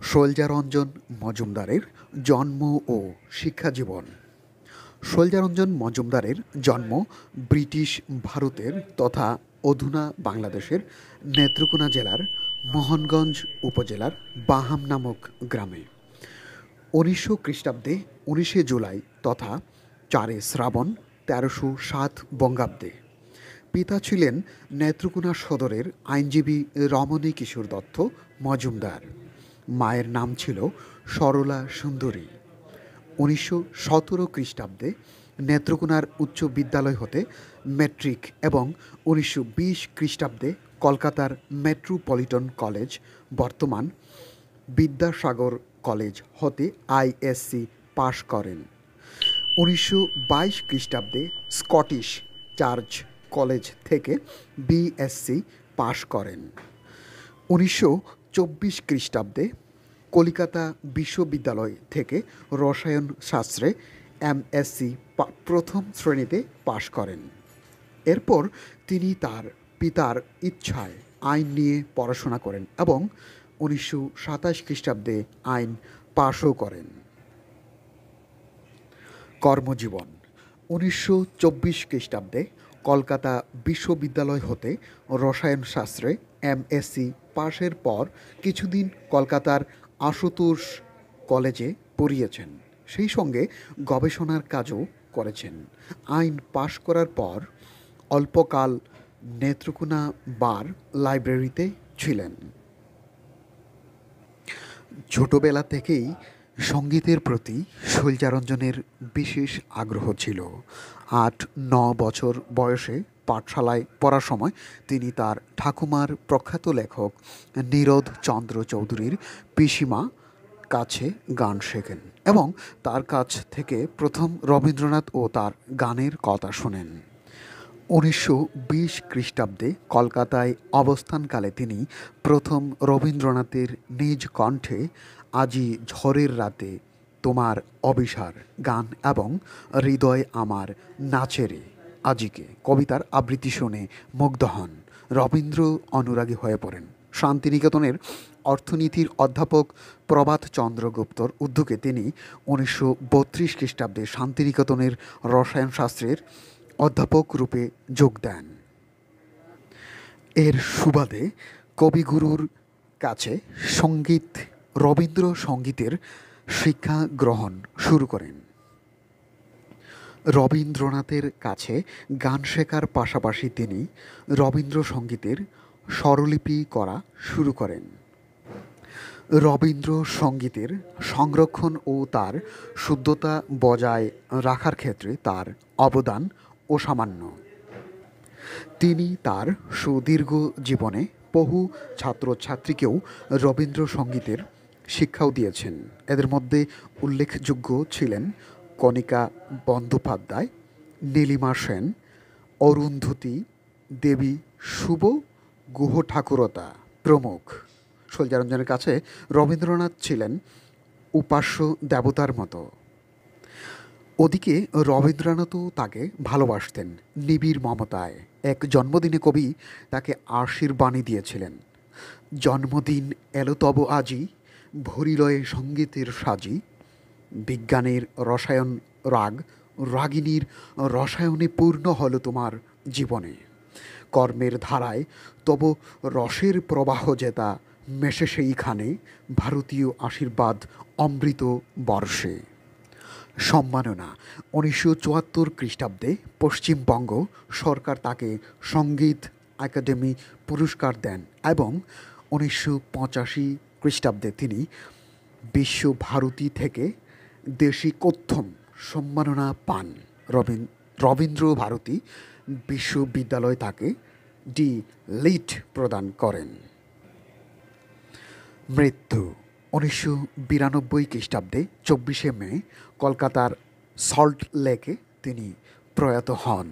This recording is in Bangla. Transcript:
শৈলজারঞ্জন মজুমদারের জন্ম ও শিক্ষাজীবন। শৈলজারঞ্জন মজুমদারের জন্ম ব্রিটিশ ভারতের তথা অধুনা বাংলাদেশের নেত্রকোনা জেলার মোহনগঞ্জ উপজেলার বাহাম নামক গ্রামে 1900 খ্রিস্টাব্দে 19শে জুলাই তথা 4 শ্রাবণ 1307 বঙ্গাব্দে। পিতা ছিলেন নেত্রকোনা সদরের আইনজীবী রমণী কিশোর দত্ত মজুমদার। মায়ের নাম ছিল সরলা সুন্দরী। 1917 খ্রিস্টাব্দে নেত্রকোনার উচ্চ বিদ্যালয় হতে মেট্রিক এবং 1920 খ্রিস্টাব্দে কলকাতার মেট্রোপলিটন কলেজ বর্তমান বিদ্যাসাগর কলেজ হতে আইএসসি পাশ করেন। 1922 খ্রিস্টাব্দে স্কটিশ চার্চ কলেজ থেকে বিএসসি পাশ করেন। 1924 খ্রিস্টাব্দে কলিকাতা বিশ্ববিদ্যালয় থেকে রসায়ন শাস্ত্রে এমএসসি প্রথম শ্রেণীতে পাশ করেন। এরপর তিনি তার পিতার ইচ্ছায় আইন নিয়ে পড়াশোনা করেন এবং 1927 খ্রিস্টাব্দে আইন পাশও করেন। কর্মজীবন। 1924 খ্রিস্টাব্দে কলকাতা বিশ্ববিদ্যালয় হতে রসায়ন শাস্ত্রে এমএসসি পাশের পর কিছুদিন কলকাতার আশুতোষ কলেজে পড়িয়েছেন, সেই সঙ্গে গবেষণার কাজও করেছেন। আইন পাশ করার পর অল্পকাল নেত্রকোনা বার লাইব্রেরিতে ছিলেন। ছোটবেলা থেকেই সঙ্গীতের প্রতি শৈলজারঞ্জনের বিশেষ আগ্রহ ছিল। 8-9 বছর বয়সে পাঠশালায় পড়ার সময় তিনি তার ঠাকুমার প্রখ্যাত লেখক নীরদ চন্দ্র চৌধুরীর পিসিমা কাছে গান শেখেন এবং তার কাছ থেকে প্রথম রবীন্দ্রনাথ ও তার গানের কথা শোনেন। 1920 খ্রিস্টাব্দে কলকাতায় অবস্থানকালে তিনি প্রথম রবীন্দ্রনাথের নিজ কণ্ঠে আজি ঝড়ের রাতে তোমার অবিসার গান এবং হৃদয় আমার নাচেরে আজিকে কবিতার আবৃত্তি শুনে মুগ্ধ হন। রবীন্দ্র অনুরাগী হয়ে পড়েন। শান্তিনিকেতনের অর্থনীতির অধ্যাপক প্রভাত চন্দ্র গুপ্তর উদ্যোগে তিনি 1932 খ্রিস্টাব্দে শান্তিনিকেতনের রসায়ন শাস্ত্রের অধ্যাপক রূপে যোগ দেন। এর সুবাদে কবিগুরুর কাছে রবীন্দ্র সঙ্গীতের শিক্ষা গ্রহণ শুরু করেন। রবীন্দ্রনাথের কাছে গান শেখার পাশাপাশি তিনি রবীন্দ্রসঙ্গীতের স্বরলিপি করা শুরু করেন। রবীন্দ্রসঙ্গীতের সংরক্ষণ ও তার শুদ্ধতা বজায় রাখার ক্ষেত্রে তার অবদান অসামান্য। তিনি তার সুদীর্ঘ জীবনে বহু ছাত্রছাত্রীকেও রবীন্দ্রসঙ্গীতের শিক্ষাও দিয়েছেন। এদের মধ্যে উল্লেখযোগ্য ছিলেন কণিকা বন্দ্যোপাধ্যায়, নীলিমা সেন, অরুন্ধতী দেবী, শুভ গুহঠাকুরতা প্রমুখ। শৈলজারঞ্জনের কাছে রবীন্দ্রনাথ ছিলেন উপাস্য দেবতার মতো। ওদিকে রবীন্দ্রনাথও তাকে ভালোবাসতেন নিবিড় মমতায়। এক জন্মদিনে কবি তাকে আশীর্বাণী দিয়েছিলেন, জন্মদিন এলো তব আজি, ভরিলয়ে সঙ্গীতের সাজি, বিজ্ঞানের রসায়ন রাগ, রাগিনীর রসায়নে পূর্ণ হলো তোমার জীবনে, কর্মের ধারায় তব রসের প্রবাহ যেতা মেশে সেইখানে, ভারতীয় আশীর্বাদ অমৃত বর্ষে। সম্মাননা। 1974 খ্রিস্টাব্দে পশ্চিমবঙ্গ সরকার তাকে সঙ্গীত একাডেমি পুরস্কার দেন এবং 1985 খ্রিস্টাব্দে তিনি বিশ্বভারতী থেকে দেশিকোত্তম সম্মাননা পান। রবীন্দ্র ভারতী বিশ্ববিদ্যালয় তাকে ডি লিট প্রদান করেন। মৃত্যু। 1992 খ্রিস্টাব্দে 24শে মে কলকাতার সল্ট লেকে তিনি প্রয়াত হন।